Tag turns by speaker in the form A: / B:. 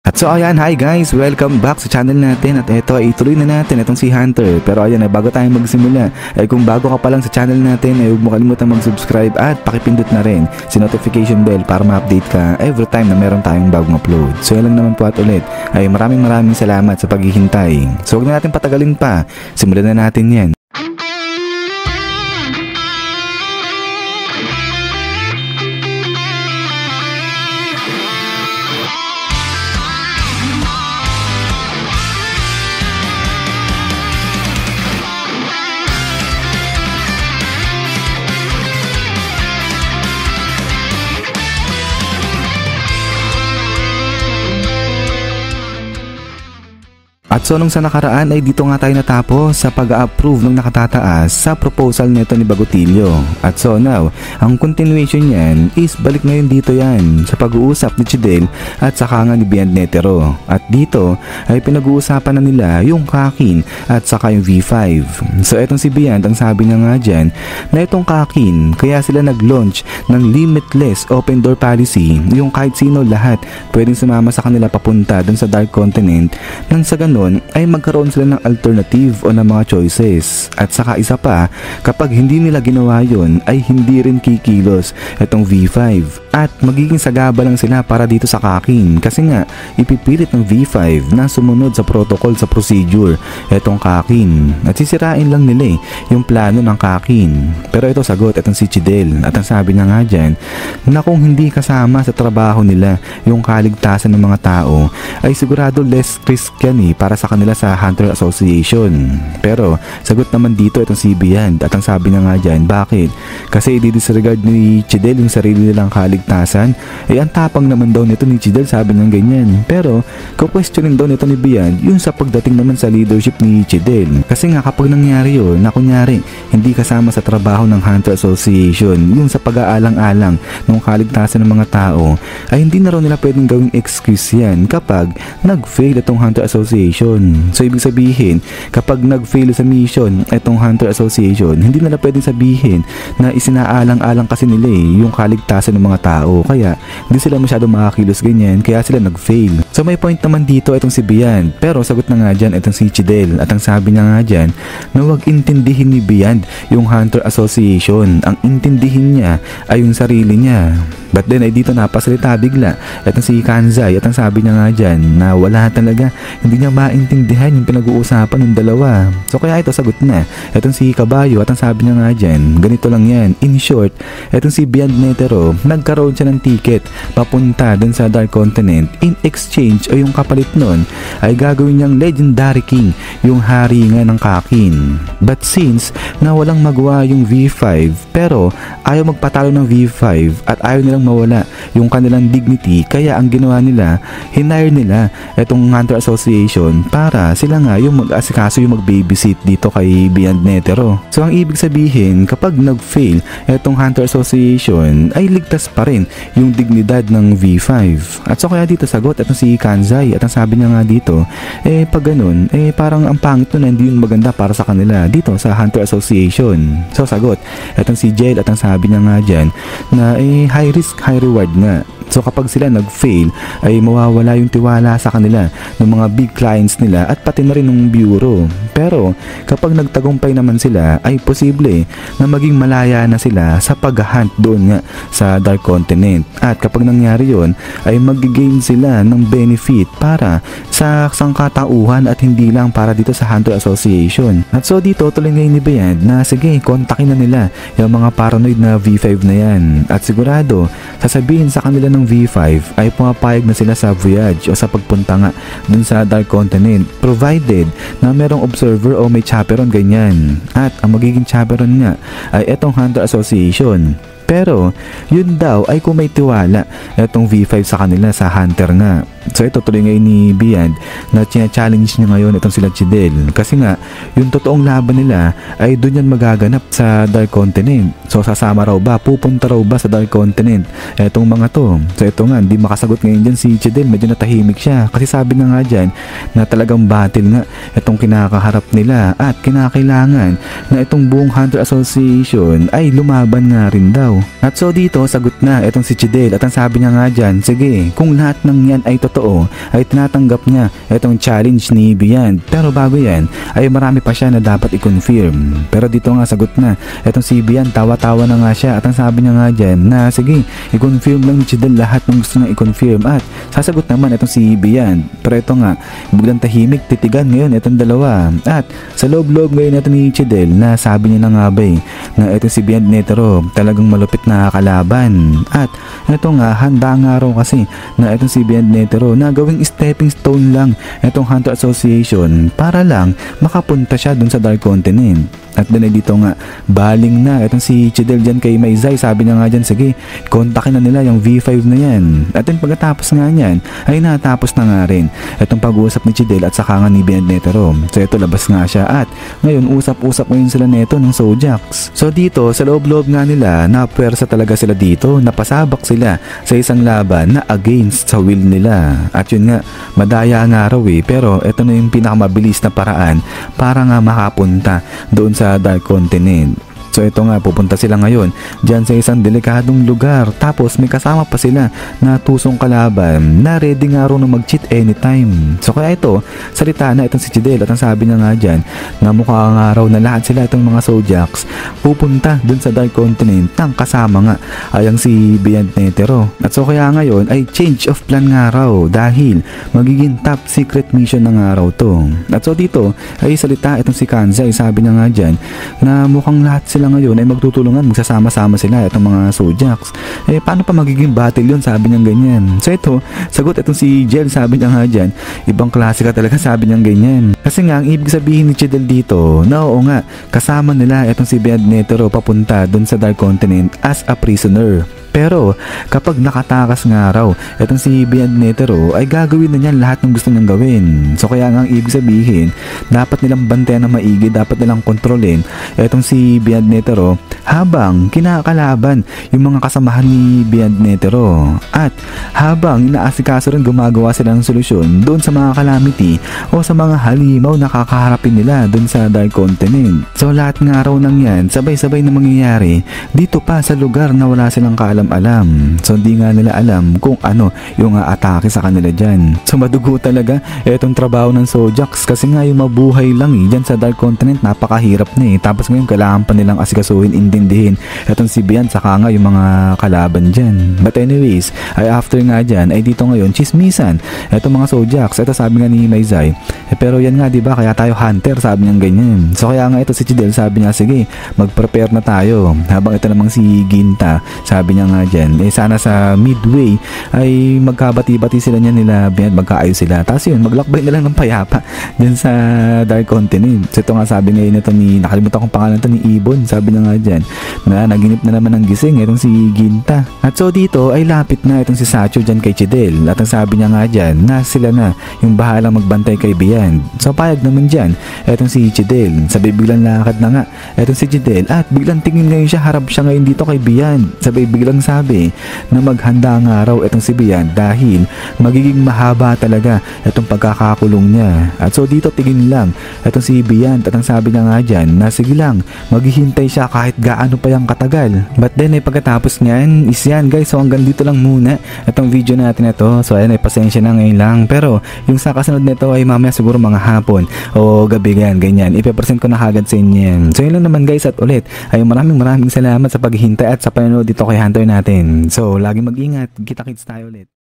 A: At so ayan, hi guys, welcome back sa channel natin. At ito ay ituloy na natin itong si Hunter. Pero ayan, bago tayo magsimula, ay kung bago ka pa lang sa channel natin, ay huwag mo kalimutan mag-subscribe at pakipindot na rin si notification bell para ma-update ka every time na meron tayong bagong upload. So yan lang naman po at ulit, ay maraming salamat sa paghihintay. So huwag na natin patagalin pa, simulan na natin yan. At so nung sa nakaraan ay dito nga tayo natapos sa pag-approve ng nakatataas sa proposal nito ni Bagotillo. At so now, ang continuation niyan is balik ngayon dito yan sa pag-uusap ni Chidel at saka nga ni Bian Netero. At dito ay pinag-uusapan na nila yung Kakin at saka yung V5. So etong si Bian, ang sabi niya nga dyan na itong Kakin, kaya sila nag-launch ng limitless open door policy, yung kahit sino lahat pwedeng sumama sa kanila papunta dun sa Dark Continent nang sa ganun ay magkaroon sila ng alternative o ng mga choices. At saka isa pa, kapag hindi nila ginawa yun ay hindi rin kikilos itong V5 at magiging sagaba lang sila para dito sa Kakin kasi nga ipipilit ng V5 na sumunod sa protocol, sa procedure itong Kakin at sisirain lang nila yung plano ng Kakin. Pero ito sagot itong si Chidel at ang sabi niya nga dyan na kung hindi kasama sa trabaho nila yung kaligtasan ng mga tao ay sigurado less risk yan para sa kanila sa Hunter Association. Pero sagot naman dito itong si Bian at ang sabi niya nga dyan, bakit? Kasi i-disregard ni Chidel yung sarili nilang kaligtasan. Ang tapang naman daw nito ni Chidel, sabi niya ganyan. Pero ko-questionin daw nito ni Bian yung sa pagdating naman sa leadership ni Chidel. Kasi nga kapag nangyari yun na kunyari hindi kasama sa trabaho ng Hunter Association yung sa pag-aalang-alang ng kaligtasan ng mga tao ay hindi na raw nila pwedeng gawing excuse yan kapag nag-fail itong Hunter Association. So ibig sabihin, kapag nag-fail sa mission itong Hunter Association, hindi nila pwedeng sabihin na isinaalang-alang kasi nila yung kaligtasan ng mga tao. Kaya hindi sila masyado makakilos ganyan, kaya sila nag-fail. So may point naman dito itong si Bian. Pero sagot na nga dyan itong si Chidel. At ang sabi niya nga dyan na huwag intindihin ni Bian yung Hunter Association. Ang intindihin niya ay yung sarili niya. But then ay dito napasalita bigla itong si Kanzai at ang sabi niya nga dyan na wala talaga, hindi niya maintindihan yung pinag-uusapan ng dalawa. So kaya ito sagot na itong si Kabayo at ang sabi niya nga dyan, ganito lang yan. In short, itong si Bian Netero, nagkaroon siya ng ticket papunta dun sa Dark Continent. In exchange o yung kapalit nun ay gagawin niyang Legendary King, yung hari nga ng Kakin. But since na walang magawa yung V5 pero ayaw magpatalo ng V5 at ayaw nilang mawala yung kanilang dignity, kaya ang ginawa nila, hinire nila itong Hunter Association para sila nga yung mag-asikaso, yung mag-babysit dito kay Bian Netero. So ang ibig sabihin, kapag nag-fail itong Hunter Association ay ligtas pa rin yung dignidad ng V5. At so kaya dito sagot itong si Kanzai at ang sabi niya nga dito, pag ganun, parang ang pangit nun, hindi yun maganda para sa kanila dito sa Hunter Association. So sagot itong si Jel at ang sabi niya nga dyan na high risk, high reward nga. So kapag sila nag-fail ay mawawala yung tiwala sa kanila ng mga big clients nila at pati na rin ng bureau. Pero kapag nagtagumpay naman sila ay posible na maging malaya na sila sa pag-hunt doon nga sa Dark Continent. At kapag nangyari yon ay mag-gain sila ng benefit para sa sangkatauhan at hindi lang para dito sa Hunter Association. At so dito tuloy ngayon ni Bian na sige, kontakin na nila yung mga paranoid na V5 na yan. At sigurado sasabihin sa kanila ng V5 ay pumapayag na sila sa voyage o sa pagpunta nga dun sa Dark Continent provided na merong observer o may chaperon ganyan. At ang magiging chaperon nga ay etong Hunter Association. Pero yun daw ay kung may tiwala etong V5 sa kanila, sa Hunter nga. So ito tuloy ngayon ni Bian na challenge niya ngayon itong sila Chidel. Kasi nga yung totoong laban nila ay doon yan magaganap sa Dark Continent. So sasama raw ba, pupunta raw ba sa Dark Continent etong mga to. So ito nga, hindi makasagot ngayon dyan si Chidel, medyo natahimik siya. Kasi sabi na nga dyan na talagang battle nga itong kinakaharap nila at kinakailangan na itong buong Hunter Association ay lumaban nga rin daw. At so dito sagot na itong si Chidel at ang sabi niya nga dyan, sige, kung lahat ng yan ay totoo totoo ay tinatanggap niya itong challenge ni Bian. Pero bago yan ay marami pa siya na dapat i-confirm. Pero dito nga sagot na itong si Bian, tawa-tawa na nga siya at ang sabi niya nga dyan na sige, i-confirm lang ni Chidel lahat ng gusto niya i-confirm at sasagot naman itong si Bian. Pero ito nga, biglang tahimik, titigan ngayon itong dalawa at sa loob-loob ngayon ito ni Chidel na sabi niya na nga ba na itong si Bian Netero talagang malupit na kalaban at ito nga, handa nga raw kasi na itong si Bian Netero na gawing stepping stone lang itong Hunter Association para lang makapunta siya dun sa Dark Continent. At din dito nga, baling na itong si Chidel dyan kay Maizay. Sabi niya nga dyan, sige, kontakin na nila yung V5 na yan. At then pagkatapos nga yan, ay natapos na nga rin itong pag-uusap ni Chidel at saka nga ni Bian Netero. So ito, labas nga siya at ngayon usap-usap ngayon sila neto ng Zodiacs. So dito, sa loob-loob nga nila, napwersa talaga sila dito, napasabak sila sa isang laban na against sa will nila. At yun nga, madaya nga raw pero ito na yung pinakamabilis na paraan para nga makapunta doon sa Dark Continent. So ito nga, pupunta sila ngayon dyan sa isang delikadong lugar. Tapos may kasama pa sila na tusong kalaban na ready nga raw na mag-cheat anytime. So kaya ito, salita na itong si Chidel at ang sabi niya nga dyan na mukha nga raw na lahat sila itong mga Zodiacs pupunta dun sa Dark Continent nang kasama nga ay ang si Bian Netero. At so kaya ngayon ay change of plan nga raw dahil magiging top secret mission na nga raw to. At so dito ay salita itong si Kanzai, sabi niya nga dyan na mukhang lahat sila ngayon ay magtutulungan, magsasama-sama sila itong mga Zodiacs. Paano pa magiging battle yun? Sabi niya ganyan. So ito, sagot itong si Jel, sabi niya nga dyan, ibang klase ka talaga, sabi niya ganyan. Kasi nga, ang ibig sabihin ni Chidel dito, na oo nga, kasama nila itong si Bian Netero papunta dun sa Dark Continent as a prisoner. Pero kapag nakatakas nga raw itong si Bian Netero ay gagawin na niya lahat ng gusto niyang gawin. So kaya nga ang ibig sabihin, dapat nilang bantayan na maigi, dapat nilang kontrolin itong si Bian Netero habang kinakalaban yung mga kasamahan ni Bian Netero. At habang inaasikaso rin gumagawa sila ng solusyon doon sa mga calamity o sa mga halimaw na kakaharapin nila doon sa Dark Continent. So lahat nga raw nang yan, sabay-sabay na mangyayari dito pa sa lugar na wala silang kaalam-alam. So hindi nga nila alam kung ano yung atake sa kanila dyan. So madugo talaga itong trabaho ng Zodiacs kasi nga yung mabuhay lang dyan sa Dark Continent napakahirap na Tapos ngayon kailangan pa nilang asikasuhin, intindihin itong si Bian saka nga yung mga kalaban dyan. But anyways, ay after nga dyan ay dito ngayon chismisan itong mga Zodiacs. Ito sabi nga ni Maizay, pero yan nga diba kaya tayo hunter, sabi niya ganyan. So kaya nga ito si Chidel, sabi niya sige mag-prepare na tayo. Habang ito namang si Ginta, sabi niya nga dyan, sana sa midway ay magkabati-bati sila niya nila Bian, magkaayos sila. Tapos yun, maglakbay na lang ng payapa dyan sa Dark Continent. So ito nga sabi ngayon ito ni, nakalimutan kong pangalan ito ni Ibon, sabi niya nga dyan na naginip na naman ng gising itong si Ginta. At so dito ay lapit na itong si Sacho dyan kay Chidel. At ang sabi niya nga dyan na sila na yung bahalang magbantay kay Bian. So payag naman dyan itong si Chidel. Sabi biglang lakad na nga itong si Chidel at biglang tingin ngayon siya, harap siya ngayon dito kay Bian. Sabi biglang sabi na maghanda nga raw itong si Bian dahil magiging mahaba talaga itong pagkakakulong niya. At so dito tingin lang itong si Bian at ang sabi niya nga dyan na sige lang, maghihintay siya kahit gaano pa yung katagal. But then ay pagkatapos niyan is yan guys, so hanggang dito lang muna itong video natin na to. So ayan ay pasensya na ngayon lang, pero yung sa kasunod nito ay mamaya siguro mga hapon o gabi ganyan, ipe-present ko na kagad sa inyo yan. So yun lang naman guys, at ulit ay maraming salamat sa paghihintay at sa panonood dito kay Hunter natin. So lagi mag-ingat, kita-kits tayo ulit.